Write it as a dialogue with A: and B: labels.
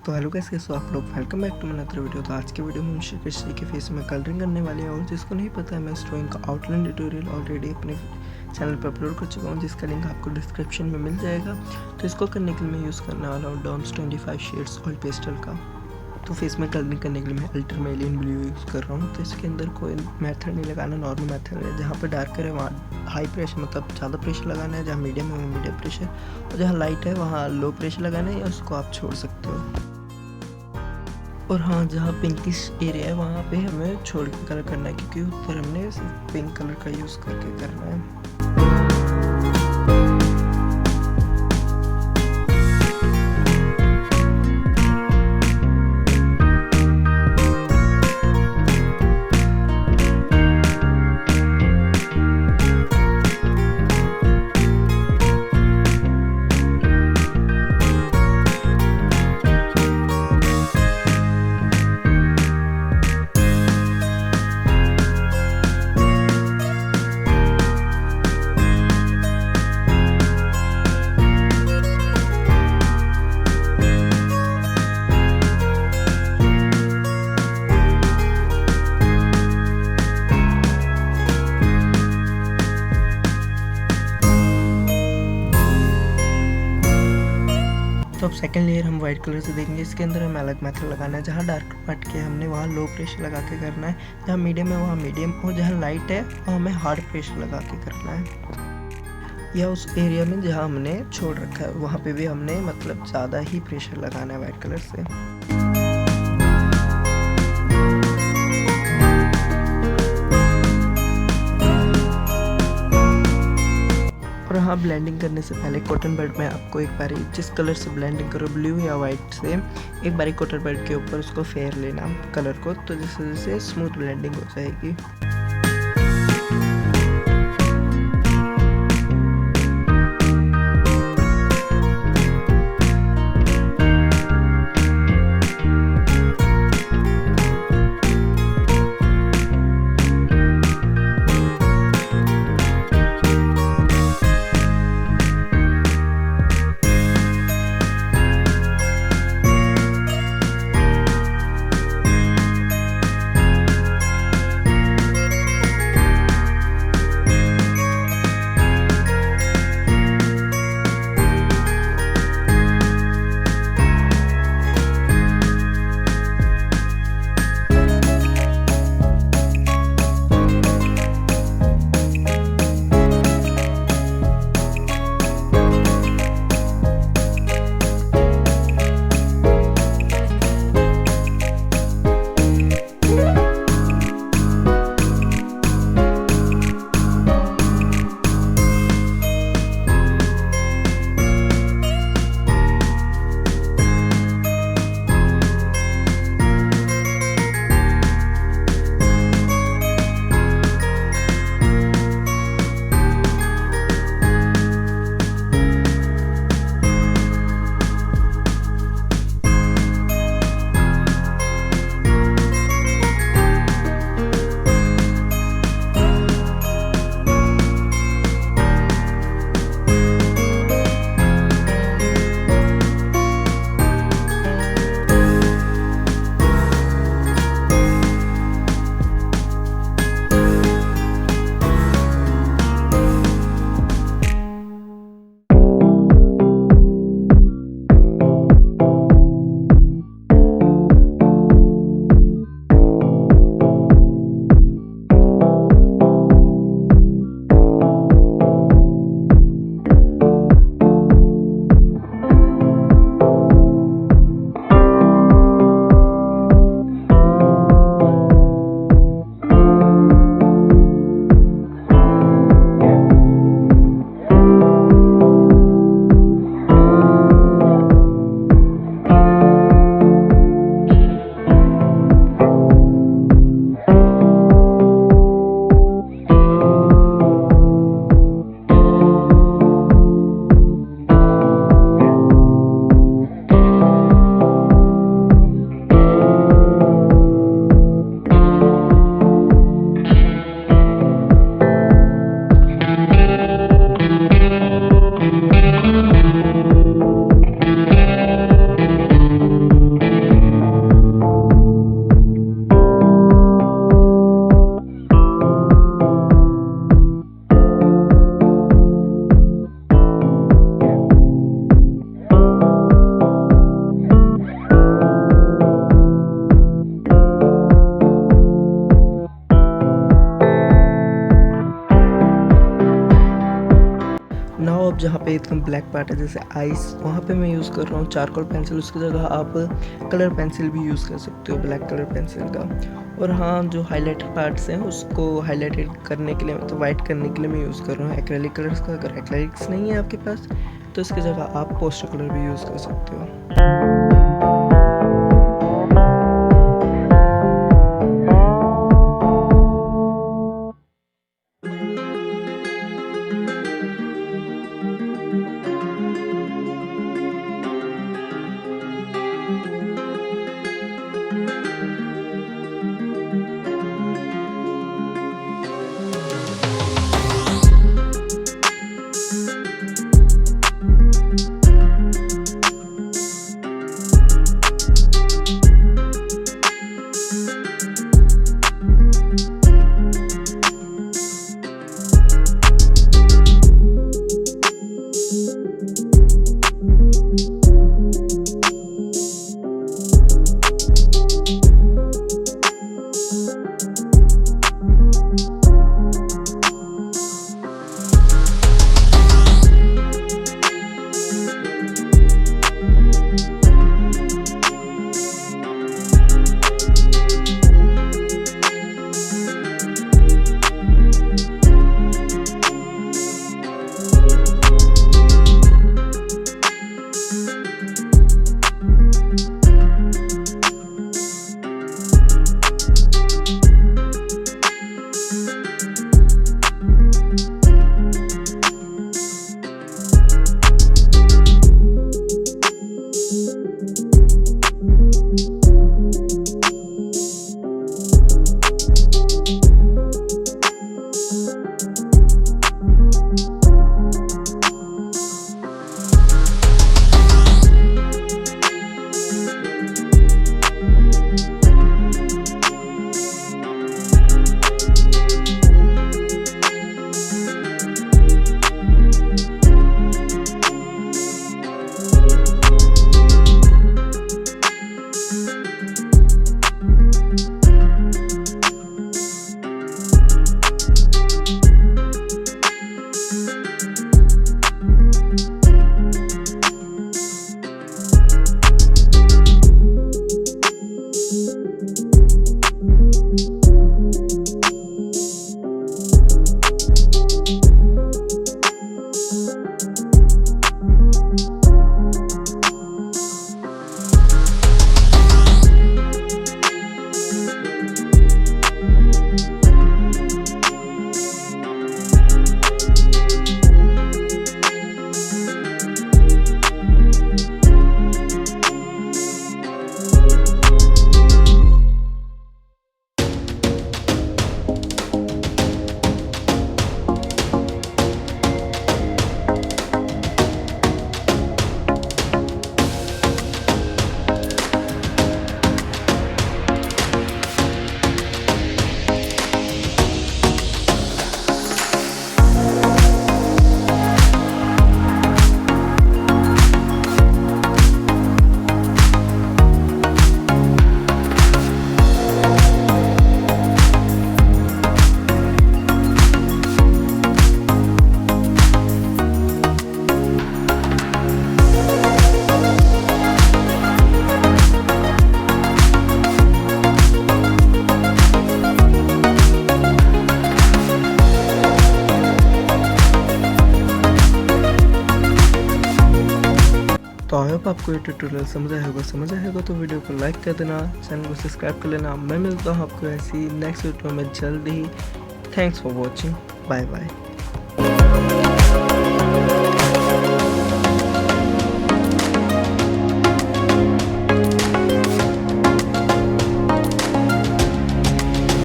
A: तो hello guys, कैसे हो आप लोग। Welcome back to my another video. तो आज के वीडियो में हम श्री कृष्ण के फेस में कलरिंग करने वाले हैं। और जिसको नहीं पता है, मैं इस ड्राइंग का आउटलाइन ट्यूटोरियल ऑलरेडी अपने चैनल पर अपलोड कर चुका हूँ, जिसका लिंक आपको डिस्क्रिप्शन में मिल जाएगा। तो इसको करने के लिए मैं यूज़ करने वाला हूँ डॉम्स 25 शेड्स ऑयल पेस्टल का। तो फेस में कलरिंग करने के लिए मैं अल्ट्रामेलियन ब्लू यूज़ कर रहा हूँ। तो इसके अंदर कोई मेथड नहीं लगाना, नॉर्मल मेथड है। जहाँ पर डार्कर है वहाँ हाई प्रेशर मतलब ज़्यादा प्रेशर लगाना है, जहाँ मीडियम है वहाँ मीडियम प्रेशर, और जहाँ लाइट है वहाँ लो प्रेशर लगाना है, या उसको आप छोड़ सकते हो। और हाँ, जहाँ पिंकिश एरिया है वहाँ पे हमें छोड़ के कलर करना है, क्योंकि ऊपर हमने सिर्फ पिंक कलर का यूज़ करके करना है। तो अब सेकंड लेयर हम वाइट कलर से देखेंगे। इसके अंदर हमें अलग मेथड लगाना है। जहाँ डार्क पार्ट के हमने वहाँ लो प्रेशर लगा के करना है, जहाँ मीडियम है वहाँ मीडियम, और जहाँ लाइट है वहाँ हमें हार्ड प्रेशर लगा के करना है। या उस एरिया में जहाँ हमने छोड़ रखा है वहाँ पे भी हमने मतलब ज़्यादा ही प्रेशर लगाना है वाइट कलर से। और हाँ, ब्लेंडिंग करने से पहले कॉटन बड में आपको एक बारी जिस कलर से ब्लेंडिंग करो, ब्लू या वाइट से, एक बारी कॉटन बड के ऊपर उसको फेर लेना कलर को, तो जिस वजह से स्मूथ ब्लेंडिंग हो जाएगी। पे एकदम ब्लैक पार्ट है जैसे आइस, वहाँ पे मैं यूज़ कर रहा हूँ चारकोल पेंसिल। उसकी जगह आप कलर पेंसिल भी यूज़ कर सकते हो, ब्लैक कलर पेंसिल का। और हाँ, जो हाईलाइटेड पार्ट्स हैं उसको हाईलाइटेड करने के लिए, मतलब वाइट करने के लिए मैं यूज़ कर रहा हूँ एक्रेलिक कलर्स का। अगर एक्रेलिक्स नहीं है आपके पास तो इसकी जगह आप पोस्टर कलर भी यूज़ कर सकते हो। तो आई होप आपको ये ट्यूटोरियल समझ आया होगा तो वीडियो को लाइक कर देना, चैनल को सब्सक्राइब कर लेना। मैं मिलता हूँ आपको ऐसी नेक्स्ट वीडियो में जल्दी ही। Thanks for watching, bye bye.